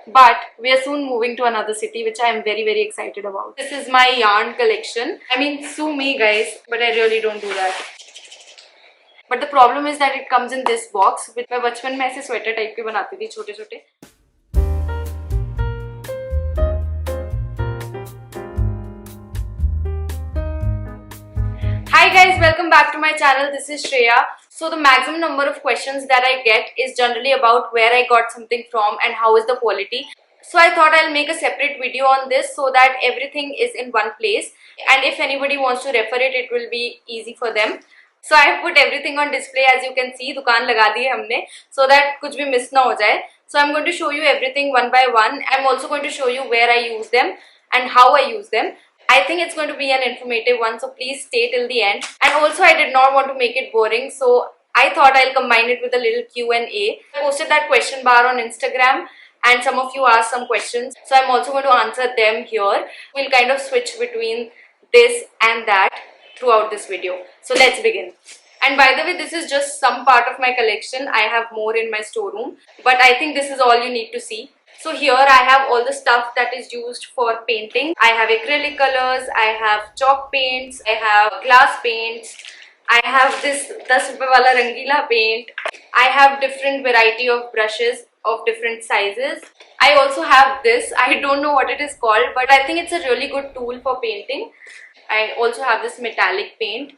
but we are soon moving to another city, which I am very excited about. This is my yarn collection. I mean, sue me guys, but I really don't do that. But the problem is that it comes in this box, which मैं बचपन में ऐसे sweater type के बनाती थी छोटे छोटे. Hi guys, welcome back to my channel. This is Shreya. So the maximum number of questions that I get is generally about where I got something from and how is the quality. So I thought I'll make a separate video on this so that everything is in one place, and if anybody wants to refer it, it will be easy for them. So I have put everything on display, as you can see. दुकान लगा दी है हमने, so that कुछ भी miss ना हो जाए. So I'm going to show you everything one by one. I'm also going to show you where I use them and how I use them. I think it's going to be an informative one, so please stay till the end. And also I did not want to make it boring, so I thought I'll combine it with a little Q&A. I posted that question bar on Instagram and some of you asked some questions, so I'm also going to answer them here. We'll kind of switch between this and that throughout this video. So let's begin. And by the way, this is just some part of my collection. I have more in my storeroom, but I think this is all you need to see. So here I have all the stuff that is used for painting. I have acrylic colors, I have chalk paints, I have glass paints, I have this 10 rupees wala rangila paint. I have different variety of brushes of different sizes. I also have this. I don't know what it is called, but I think it's a really good tool for painting. I also have this metallic paint.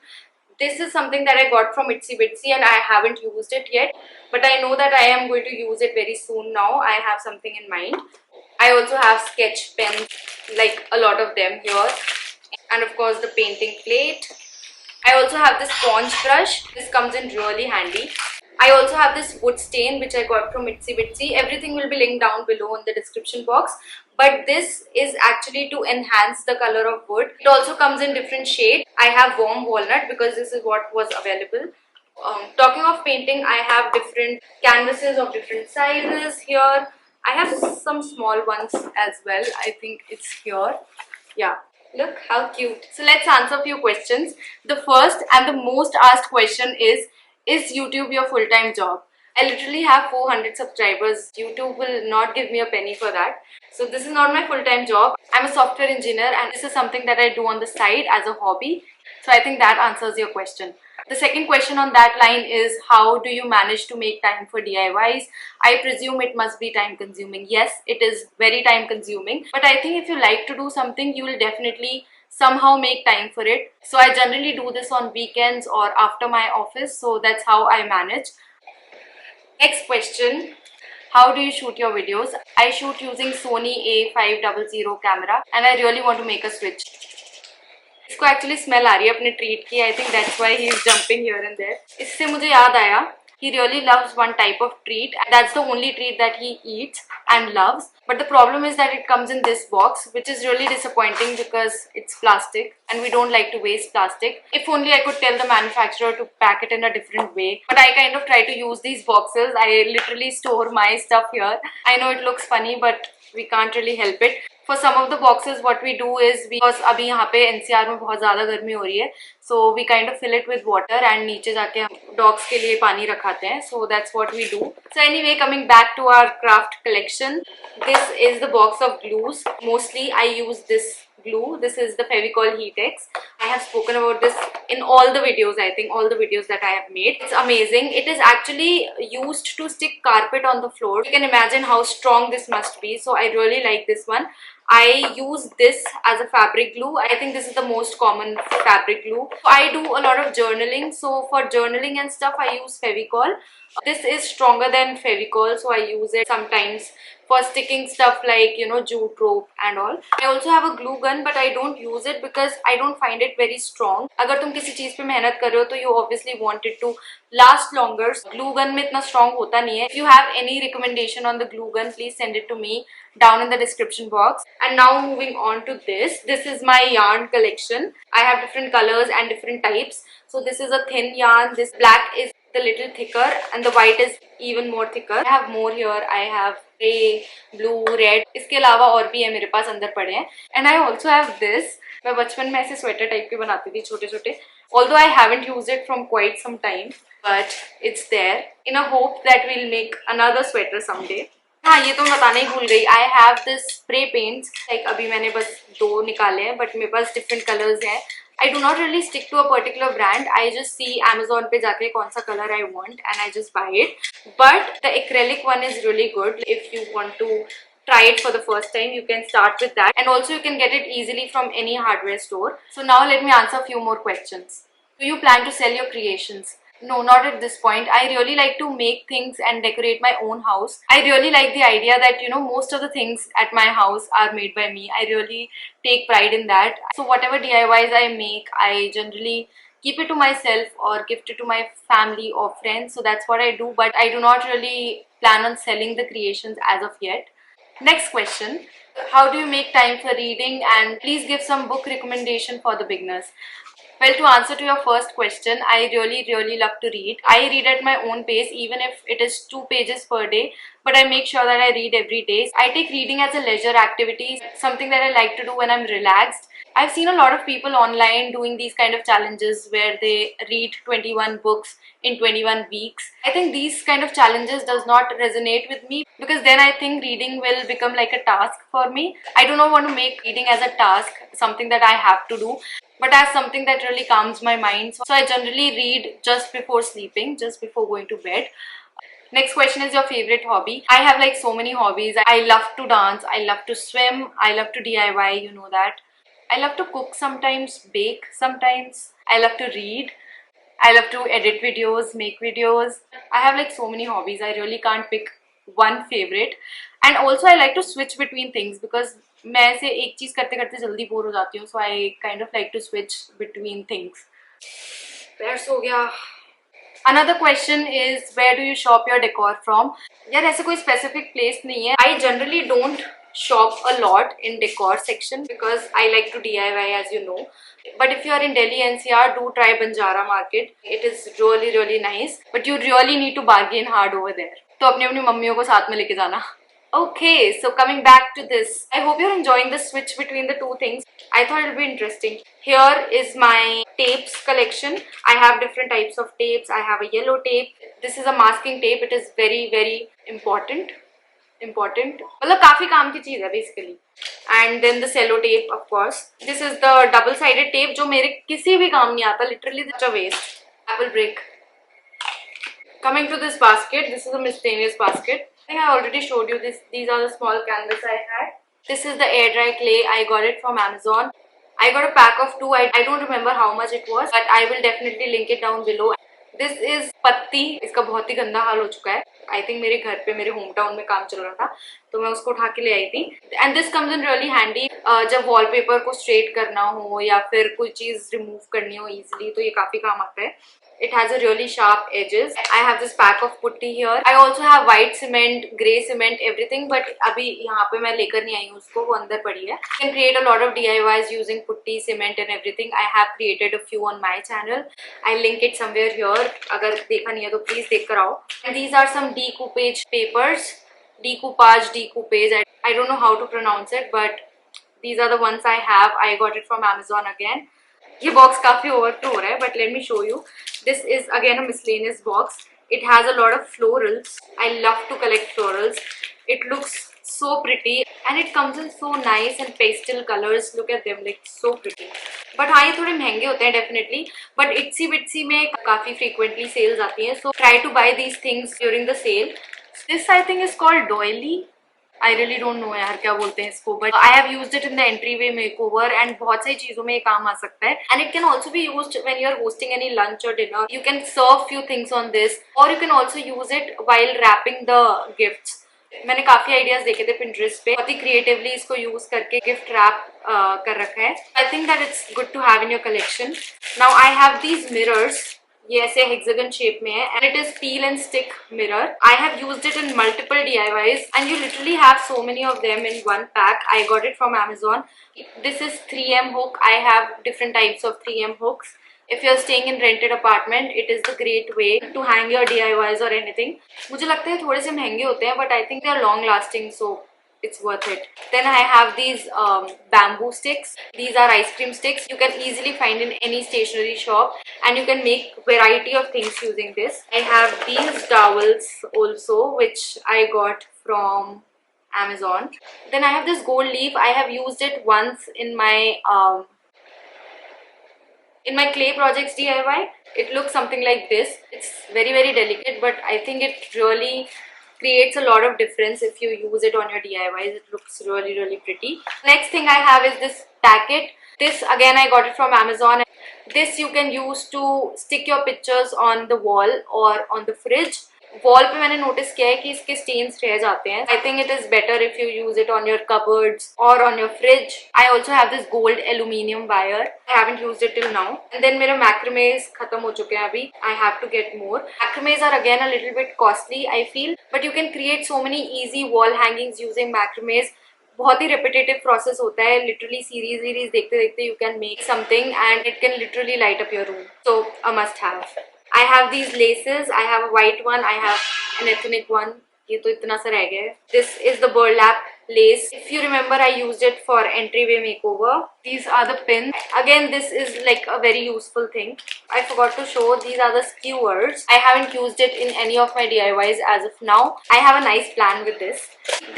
This is something that I got from Itsy Bitsy and I haven't used it yet, but I know that I am going to use it very soon now. I have something in mind. I also have sketch pens, like a lot of them here, and of course the painting plate. I also have this sponge brush. This comes in really handy. I also have this wood stain which I got from Itsy Bitsy. Everything will be linked down below in the description box. But this is actually to enhance the color of wood. It also comes in different shades. I have warm walnut because this is what was available. Talking of painting, I have different canvases of different sizes here. I have some small ones as well. I think it's here. Yeah. Look how cute. So let's answer a few questions. The first and the most asked question is YouTube your full-time job? I literally have 400 subscribers. YouTube will not give me a penny for that. So this is not my full-time job. I'm a software engineer and this is something that I do on the side as a hobby. So I think that answers your question. The second question on that line is, how do you manage to make time for DIYs? I presume it must be time consuming. Yes, it is very time consuming. But I think if you like to do something, you will definitely somehow make time for it. So I generally do this on weekends or after my office. So that's how I manage. Next question. How do you shoot your videos? I shoot using Sony A500 camera and I really want to make a switch. इसको actually smell आ रही है अपने treat की. I think that's why he is jumping here and there. इससे मुझे याद आया, he really loves one type of treat and that's the only treat that he eats and loves. But the problem is that it comes in this box, which is really disappointing because it's plastic and we don't like to waste plastic. If only I could tell the manufacturer to pack it in a different way. But I kind of try to use these boxes. I literally store my stuff here. I know it looks funny, but we can't really help it. For some of the boxes, what we do is, because अभी यहाँ पे NCR में बहुत ज़्यादा गर्मी हो रही है, so we kind of fill it with water and नीचे जाके हम dogs के लिए पानी रखाते हैं. So that's what we do. So anyway, coming back to our craft collection, this is the box of glues. Mostly I use this glue. This is the Fevicol Heatex. I have spoken about this in all the videos, I think, all the videos that I have made. It's amazing. It is actually used to stick carpet on the floor. You can imagine how strong this must be. So I really like this one. I use this as a fabric glue. I think this is the most common fabric glue. I do a lot of journaling. So for journaling and stuff, I use Fevicol. This is stronger than Fevicol, so I use it sometimes for sticking stuff like, you know, jute rope and all. I also have a glue gun, but I don't use it because I don't find it very strong. अगर तुम किसी चीज पे मेहनत कर रहे हो तो you obviously want it to last longer. Glue gun में इतना strong होता नहीं है. If you have any recommendation on the glue gun, please send it to me down in the description box. And now moving on to this. This is my yarn collection. I have different colors and different types. So this is a thin yarn. This black is the little thicker and the white is even more thicker. I have more here. I have grey, blue, red. इसके अलावा और भी है मेरे पास अंदर पड़े हैं. And I also have this. मैं बचपन में ऐसे स्वेटर टाइप के बनाती थी छोटे छोटे. Although I haven't used it from quite some time, but it's there in a hope that we'll make another sweater someday. हाँ ये तो मैं बताना ही भूल गई. I have this spray paints. Like अभी मैंने बस 2 निकाले हैं, but मेरे पास different colors हैं. I do not really stick to a particular brand. I just see Amazon पे जाके कौन सा color I want and I just buy it. But the acrylic one is really good. If you want to try it for the first time, you can start with that. And also you can get it easily from any hardware store. So now let me answer a few more questions. Do you plan to sell your creations? No, not at this point. I really like to make things and decorate my own house. I really like the idea that, you know, most of the things at my house are made by me. I really take pride in that. So whatever DIYs I make, I generally keep it to myself or gift it to my family or friends. So that's what I do, but I do not really plan on selling the creations as of yet. Next question. How do you make time for reading, and please give some book recommendation for the beginners? Well, to answer to your first question, I really love to read. I read at my own pace, even if it is 2 pages per day, but I make sure that I read every day. I take reading as a leisure activity, something that I like to do when I'm relaxed. I've seen a lot of people online doing these kind of challenges where they read 21 books in 21 weeks. I think these kind of challenges does not resonate with me, because then I think reading will become like a task for me. I do not want to make reading as a task, something that I have to do, but as something that really calms my mind. So I generally read just before sleeping, just before going to bed. Next question is your favorite hobby. I have like so many hobbies. I love to dance, I love to swim, I love to DIY, you know that. I love to cook sometimes, bake sometimes. I love to read. I love to edit videos, make videos. I have like so many hobbies. I really can't pick one favorite. And also I like to switch between things, because मैं ऐसे एक चीज करते करते जल्दी bore हो जाती हूँ. So I kind of like to switch between things. Pairs हो गया. Another question is, where do you shop your decor from? यार ऐसे कोई specific place नहीं है. I generally don't shop a lot in decor section because I like to DIY, as you know. But if you are in Delhi NCR, do try Banjara Market. It is really nice, but you really need to bargain hard over there. तो अपनी अपनी मम्मियों को साथ में लेके जाना. Okay, so coming back to this, I hope you're enjoying the switch between the two things. I thought it'll be interesting. Here is my tapes collection. I have different types of tapes. I have a yellow tape. This is a masking tape. It is very important. मतलब काफी काम की चीज है basically. And then the cello tape, of course. This is the double-sided tape जो मेरे किसी भी काम नहीं आता. Literally such a waste. Apple brick. Coming to this basket, this is a miscellaneous basket. I think I already showed you this. These are the small canvas I had. This is the air dry clay. I got it from Amazon. I got a pack of 2. I don't remember how much it was, but I will definitely link it down below. This is पत्ती. इसका बहुत ही गंदा हाल हो चुका है. I think मेरे घर पे मेरे होम टाउन में काम चल रहा था, तो मैं उसको उठा के ले आई थी. And this comes in really handy. जब wallpaper को straight करना हो या फिर कोई चीज remove करनी हो easily, तो ये काफी काम आता है. It has a really sharp edges. I have this pack of putty here. I also have white cement, grey cement, everything. But अभी यहाँ पे मैं लेकर नहीं आई हूँ उसको, वो अंदर पड़ी है. You can create a lot of DIYs using putty, cement and everything. I have created a few on my channel. I'll link it somewhere here. अगर देखा नहीं है तो please देख कर आओ. And these are some decoupage papers. Decoupage. I don't know how to pronounce it, but these are the ones I have. I got it from Amazon again. ये box काफी ओवरफ्लो हो रहा है, but let me show you. This is again a miscellaneous box. It has a lot of florals. I love to collect florals. It looks so pretty and it comes in so nice and pastel colors. Look at them, like so pretty. But हाँ ये थोड़े महंगे होते हैं definitely. But itsy bitsy में काफी frequently sales आती हैं. So try to buy these things during the sale. This I think is called doily. I really don't know यार क्या बोलते हैं इसको, but I have used it in the entryway makeover and बहुत सारी चीजों में ये काम आ सकता है. And it can also be used when you are hosting any lunch or dinner. You can serve few things on this, or you can also use it while wrapping the gifts. मैंने काफी ideas देखे थे Pinterest पे, बहुत ही creatively इसको use करके gift wrap कर रखा है. I think that it's good to have in your collection. Now I have these mirrors. ये ऐसे हेक्सागन शेप में है and it is peel and stick mirror. I have used it in multiple DIYs and you literally have so many of them in one pack. I got it from Amazon. This is 3M hook. I have different types of 3M hooks. If you're staying in rented apartment, it is the great way to hang your DIYs or anything. मुझे लगता है थोड़े से महंगे होते हैं, but I think they are long lasting, so it's worth it. Then I have these bamboo sticks. These are ice cream sticks. You can easily find in any stationery shop and you can make variety of things using this. I have these towels also, which I got from Amazon. Then I have this gold leaf. I have used it once in my clay projects DIY. It looks something like this. It's very delicate, but I think it really creates a lot of difference if you use it on your DIYs. It looks really pretty. Next thing I have is this packet. This again I got it from Amazon. This you can use to stick your pictures on the wall or on the fridge. Wall पे मैंने notice किया है कि इसके stains रह जाते हैं. I think it is better if you use it on your cupboards और on your fridge. I also have this gold aluminium wire. I haven't used it till now. And then मेरे macrame खत्म हो चुके हैं अभी. I have to get more. Macrame are again a little bit costly I feel, but you can create so many easy wall hangings using macrame. बहुत ही repetitive process होता है. लिटरली सीरीज देखते देखते you can make something and it can literally light up your room. So a must have. I have these laces. I have a white one. I have an ethnic one. ये तो इतना सा रह गया है. This is the burlap lace. If you remember, I used it for entryway makeover. These are the pins. Again, this is like a very useful thing. I forgot to show. These are the skewers. I haven't used it in any of my DIYs as of now. I have a nice plan with this.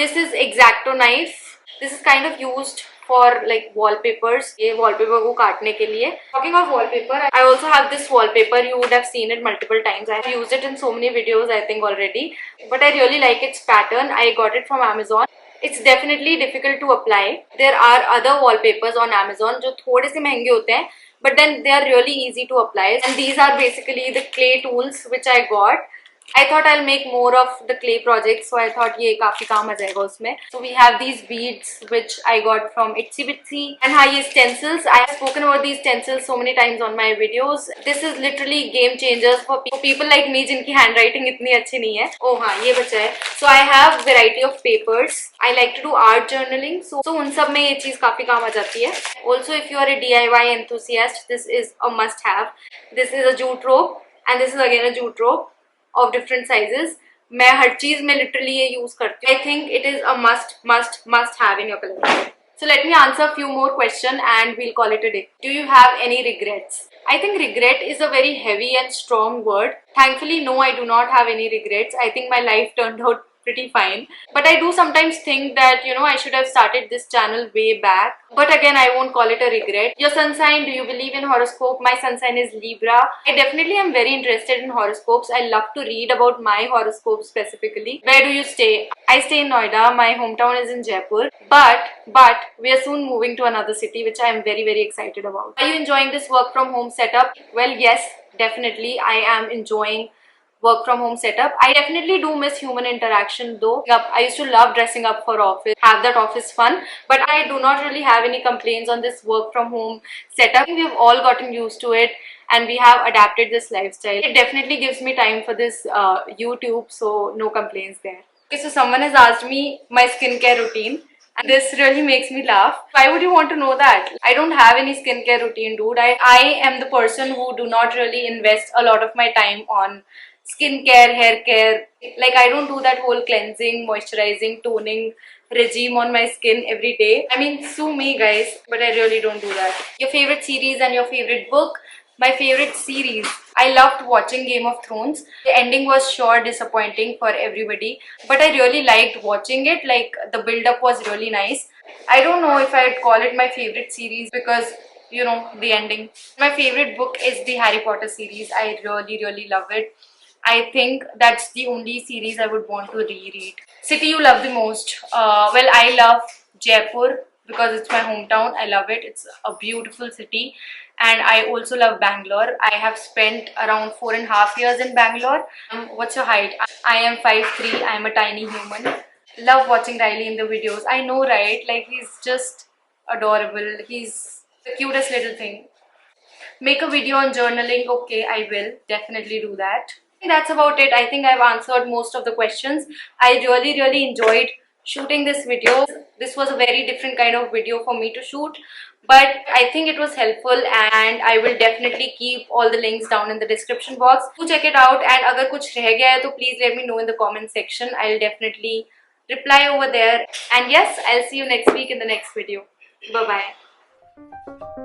This is X-OXO knife. This is kind of used for like wallpapers. ये wallpaper को काटने के लिए. Talking of wallpaper, I also have this wallpaper. You would have seen it multiple times. I have used it in so many videos I think already. But I really like its pattern. I got it from Amazon. It's definitely difficult to apply. There are other wallpapers on Amazon जो थोड़े से महंगे होते हैं, but then they are really easy to apply. And these are basically the clay tools which I got. I thought I'll make more of the clay projects, so I thought ये काफी काम आ जाएगा उसमें. So we have these beads which I got from Itsy Bitsy. And हाँ, ये stencils. I have spoken about these stencils so many times on my videos. This is literally game changers for people like me जिनकी handwriting इतनी अच्छी नहीं है. Oh हाँ, ये बचा है. So I have variety of papers. I like to do art journaling. So उन सब में ये चीज काफी काम आ जाती है. Also, if you are a DIY enthusiast, this is a must have. This is a jute rope and this is again a jute rope of different sizes. मैं हर चीज में literally ये use करती हूँ. I think it is a must have in your collection. So let me answer a few more questions and we'll call it a day. Do you have any regrets? I think regret is a very heavy and strong word. Thankfully, no, I do not have any regrets. I think my life turned out pretty fine. But I do sometimes think that, you know, I should have started this channel way back. But again, I won't call it a regret. Your sun sign, do you believe in horoscope? My sun sign is Libra. I definitely am very interested in horoscopes. I love to read about my horoscope specifically. Where do you stay? I stay in Noida. My hometown is in Jaipur. But we are soon moving to another city, which I am very excited about. Are you enjoying this work from home setup? Well, yes, definitely. I am enjoying work from home setup. I definitely do miss human interaction though. I used to love dressing up for office, have that office fun, but I do not really have any complaints on this work from home setup. We've all gotten used to it and we have adapted this lifestyle. It definitely gives me time for this YouTube, so no complaints there. Okay, so someone has asked me my skincare routine. And this really makes me laugh. Why would you want to know that? I don't have any skincare routine, dude. I am the person who do not really invest a lot of my time on skincare, hair care. Like, I don't do that whole cleansing, moisturizing, toning regime on my skin every day. I mean, sue me guys, but I really don't do that. Your favorite series and your favorite book? My favorite series. I loved watching Game of Thrones. The ending was sure disappointing for everybody, but I really liked watching it. Like, the build-up was really nice. I don't know if I'd call it my favorite series because, you know, the ending. My favorite book is the Harry Potter series. I really love it. I think that's the only series I would want to reread. City you love the most? Well, I love Jaipur because it's my hometown. I love it. It's a beautiful city. And I also love Bangalore. I have spent around 4.5 years in Bangalore. What's your height? I am 5'3". I am a tiny human. Love watching Riley in the videos. I know, right? Like, he's just adorable. He's the cutest little thing. Make a video on journaling. Okay, I will definitely do that. That's about it. I think I've answered most of the questions. I really enjoyed shooting this video. This was a very different kind of video for me to shoot, but I think it was helpful and I will definitely keep all the links down in the description box. Do check it out, and agar kuch reh gaya hai to please let me know in the comment section. I'll definitely reply over there. And yes, I'll see you next week in the next video. Bye bye.